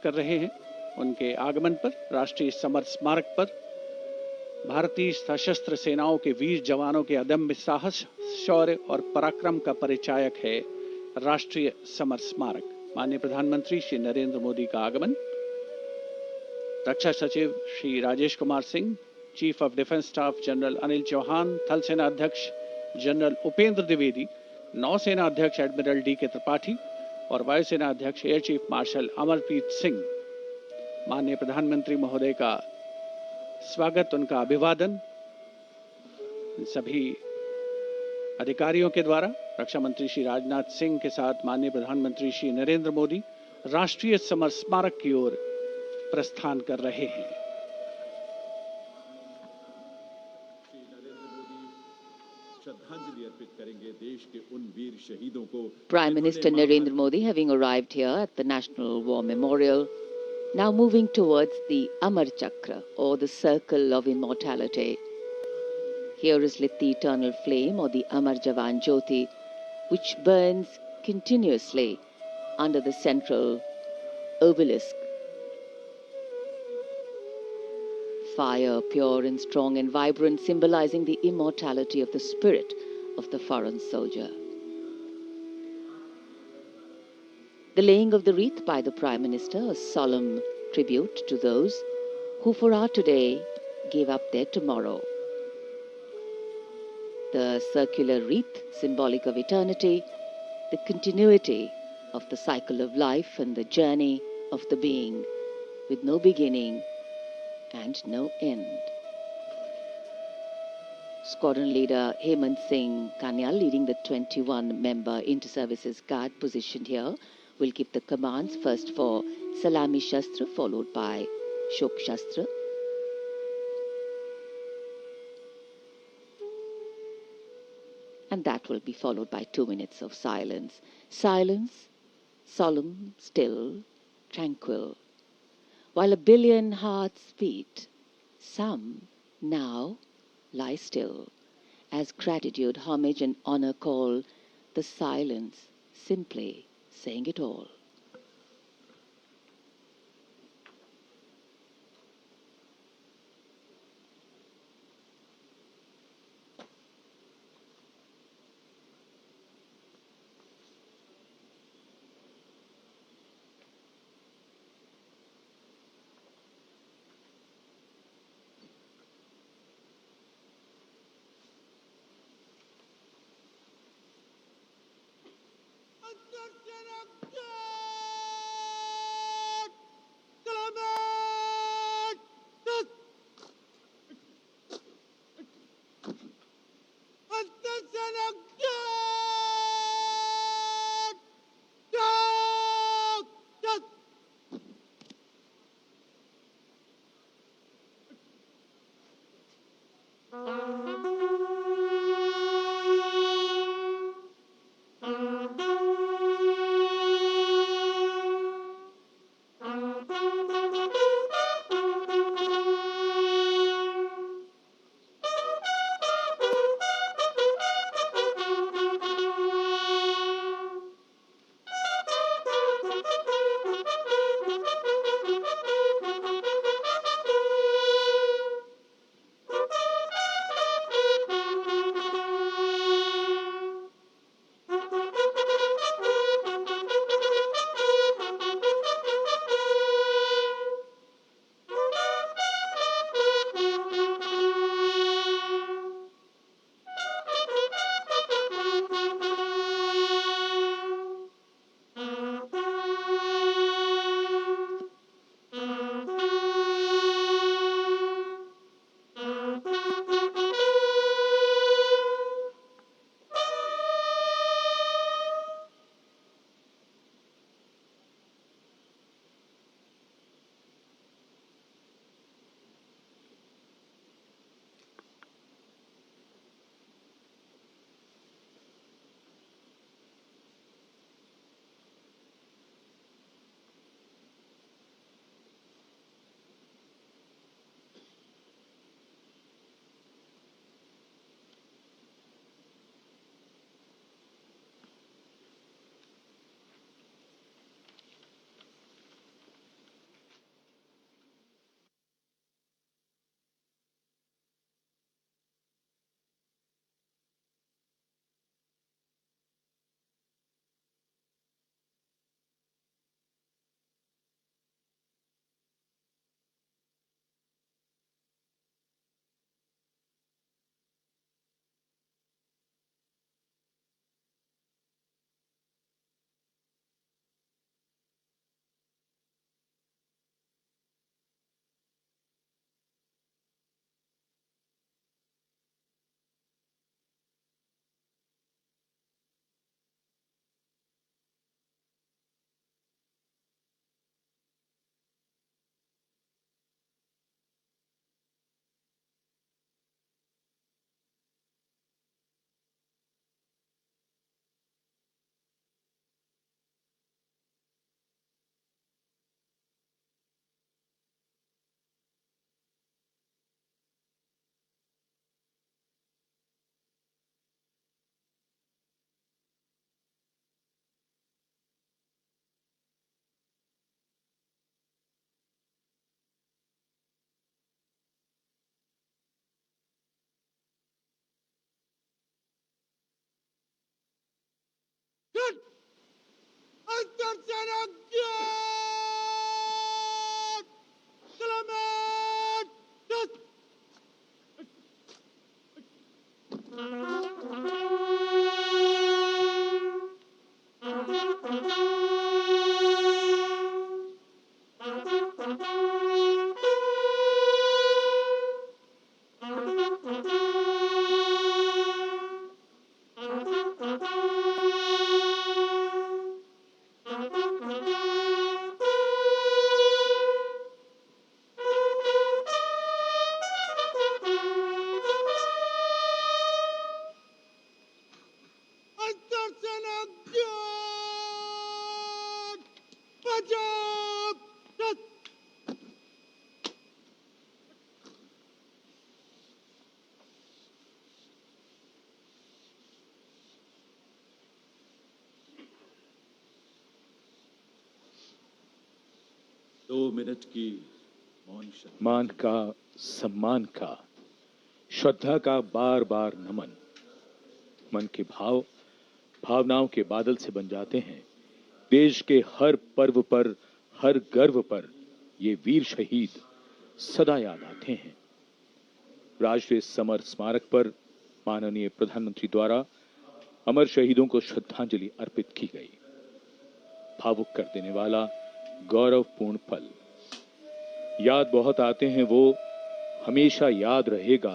कर रहे हैं। उनके आगमन पर राष्ट्रीय समर स्मारक पर भारतीय सशस्त्र सेनाओं के वीर जवानों के अदम्य साहस, शौर्य और पराक्रम का परिचायक है राष्ट्रीय समर स्मारक। माननीय प्रधानमंत्री श्री नरेंद्र मोदी का आगमन, रक्षा सचिव Shri Rajesh Kumar Singh, chief of defence staff general Anil Chauhan, थल सेना अध्यक्ष जनरल उपेंद्र द्विवेदी, नौसेना अध्यक्ष एडमिरल डी.के. त्रिपाठी और वायुसेना अध्यक्ष air chief marshal Amarpreet Singh. माननीय प्रधानमंत्री महोदय का स्वागत, उनका अभिवादन सभी अधिकारियों के द्वारा रक्षा मंत्री श्री राजनाथ सिंह के साथ माननीय प्रधानमंत्री श्री नरेंद्र मोदी राष्ट्रीय समर स्मारक की ओर प्रस्थान कर रहे हैं। श्रद्धांजलि अर्पित करेंगे देश के उन वीर शहीदों को। Prime Minister Narendra Modi having arrived here at the National War Memorial, now moving towards the Amar Chakra, or the Circle of Immortality. Here is lit the eternal flame, or the Amar Jawan Jyoti, which burns continuously under the central obelisk. Fire, pure and strong and vibrant, symbolizing the immortality of the spirit of the foreign soldier. The laying of the wreath by the Prime Minister, a solemn tribute to those who for our today gave up their tomorrow. The circular wreath, symbolic of eternity, the continuity of the cycle of life and the journey of the being, with no beginning and no end. Squadron leader Hemant Singh Kanyal, leading the 21-member inter-services guard positioned here, will give the commands, first for Salami Shastra, followed by Shok Shastra. And that will be followed by 2 minutes of silence. Silence, solemn, still, tranquil. While a billion hearts beat, some now lie still, as gratitude, homage and honor call, the silence simply saying it all. दो minute की मौन श्रद्धा। मान का, सम्मान का, श्रद्धा का बार बार नमन। मन के भाव भावनाओं के बादल से बन जाते हैं। देश के हर पर्व पर, हर गर्व पर ये वीर शहीद सदा याद आते हैं। राष्ट्रीय समर स्मारक पर माननीय प्रधानमंत्री द्वारा अमर शहीदों को श्रद्धांजलि अर्पित की गई। भावुक कर देने वाला गौरवपूर्ण पल। याद बहुत आते हैं वो, हमेशा याद रहेगा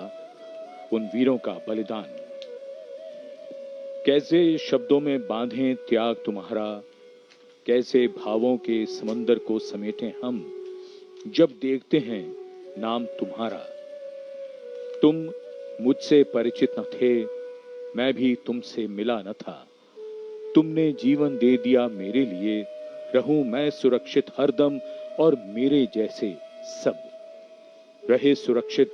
उन वीरों का बलिदान। कैसे शब्दों में बांधें त्याग तुम्हारा, कैसे भावों के समंदर को समेटें हम, जब देखते हैं नाम तुम्हारा। तुम मुझसे परिचित न थे, मैं भी तुमसे मिला न था। तुमने जीवन दे दिया मेरे लिए, रहूं मैं सुरक्षित हरदम और मेरे जैसे सब रहे सुरक्षित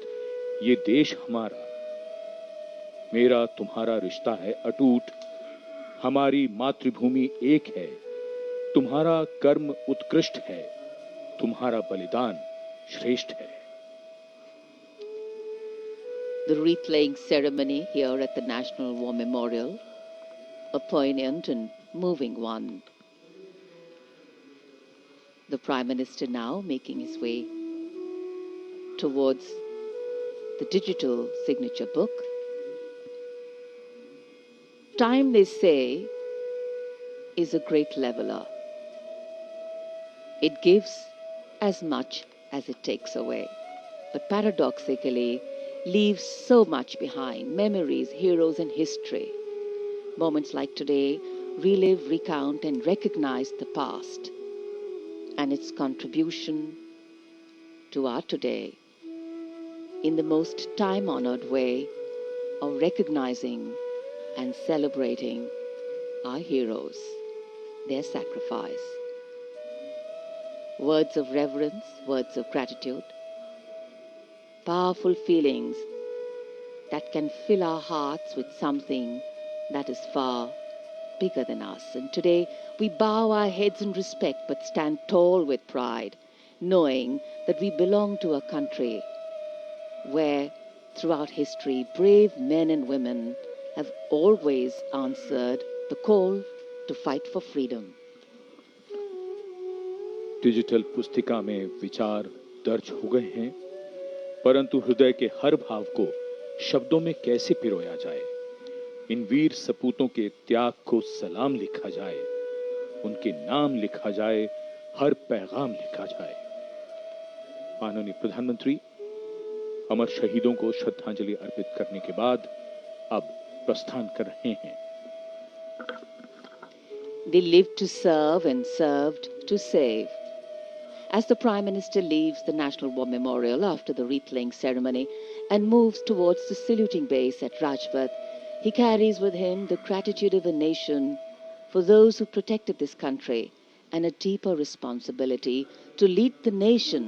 ये देश हमारा। मेरा तुम्हारा रिश्ता है अटूट, हमारी मातृभूमि एक है। तुम्हारा कर्म उत्कृष्ट है, तुम्हारा बलिदान श्रेष्ठ है। The wreath-laying ceremony here at the National War Memorial, a poignant and moving one. The Prime Minister now making his way towards the digital signature book. Time, they say, is a great leveler. It gives as much as it takes away, but paradoxically leaves so much behind: memories, heroes, and history. Moments like today relive, recount, and recognize the past and its contribution to our today in the most time-honored way of recognizing and celebrating our heroes, their sacrifice. Words of reverence, words of gratitude, powerful feelings that can fill our hearts with something that is far bigger than us. And today we bow our heads in respect but stand tall with pride, knowing that we belong to a country where throughout history brave men and women have always answered the call to fight for freedom. Digital पुस्तिका में विचार दर्ज हो गए हैं, परंतु हृदय के हर भाव को शब्दों में कैसे पिरोया जाए। इन वीर सपूतों के त्याग को सलाम लिखा जाए, उनके नाम लिखा जाए, हर पैगाम लिखा जाए। माननीय प्रधानमंत्री अमर शहीदों को श्रद्धांजलि अर्पित करने के बाद अब प्रस्थान कर रहे हैं। They lived to serve and served to save. As the Prime Minister leaves the National War Memorial after the wreath-laying ceremony and moves towards the saluting base at Rajpath, he carries with him the gratitude of a nation for those who protected this country and a deeper responsibility to lead the nation